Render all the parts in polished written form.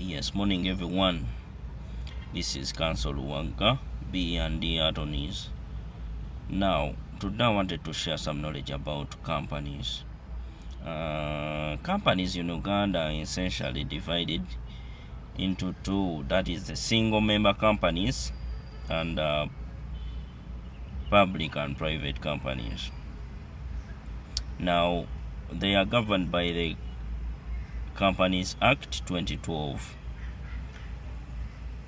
Yes, morning everyone. This is Council Wanka, B and D attorneys. Now, today I wanted to share some knowledge about companies. Companies in Uganda are essentially divided into two, that is the single member companies and public and private companies. Now, they are governed by the Companies Act 2012.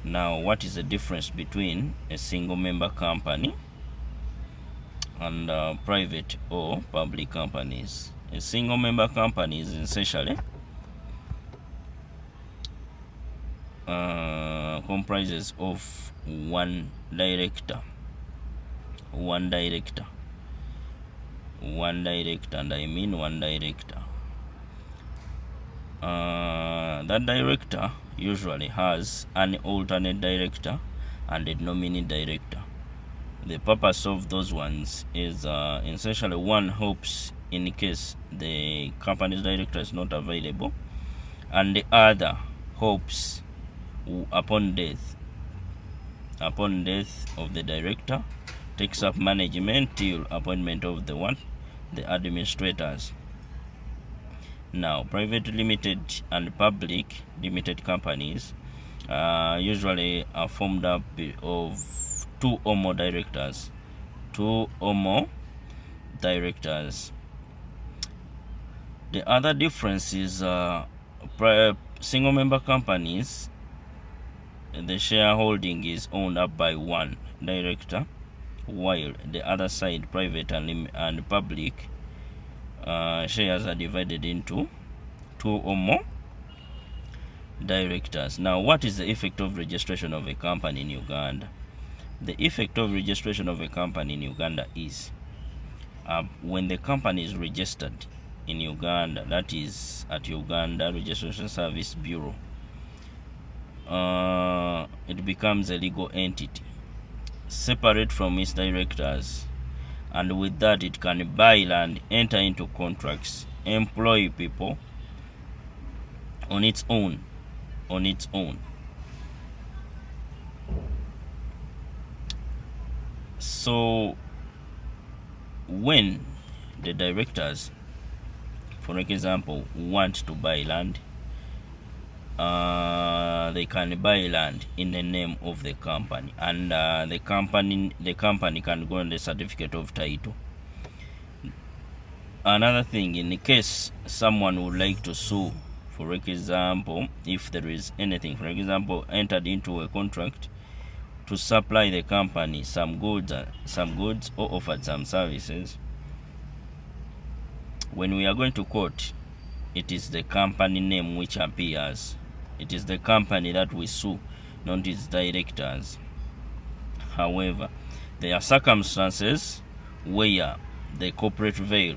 Now, what is the difference between a single member company and private or public companies? A single member company is essentially comprises of one director, and I mean one director. That director usually has an alternate director and a nominee director. The purpose of those ones is essentially one helps in case the company's director is not available, and the other hopes upon death of the director takes up management till appointment of the administrators. Now, private limited and public limited companies usually are formed up of two or more directors. The other difference is single member companies, the shareholding is owned up by one director, while the other side, private and public, shares are divided into two or more directors. Now, what is the effect of registration of a company in Uganda? The effect of registration of a company in Uganda is when the company is registered in Uganda, that is at Uganda Registration Service Bureau, it becomes a legal entity separate from its directors, and with that it can buy land, enter into contracts, employ people on its own. So when the directors, for example, want to buy land, they can buy land in the name of the company, and the company can go on the certificate of title. Another thing, in case someone would like to sue, for example, if there is anything, for example, entered into a contract to supply the company some goods or offered some services, when we are going to court, it is the company name which appears. It is the company that we sue, not its directors. However, there are circumstances where the corporate veil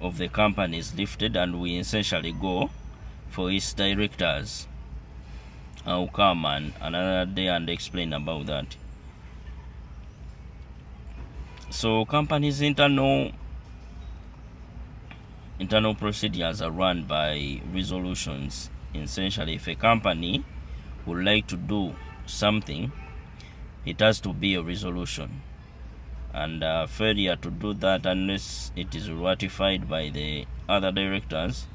of the company is lifted and we essentially go for its directors. I'll come another day and explain about that. So companies' internal procedures are run by resolutions. Essentially, if a company would like to do something, it has to be a resolution, and failure to do that unless it is ratified by the other directors,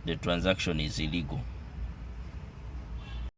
the transaction is illegal.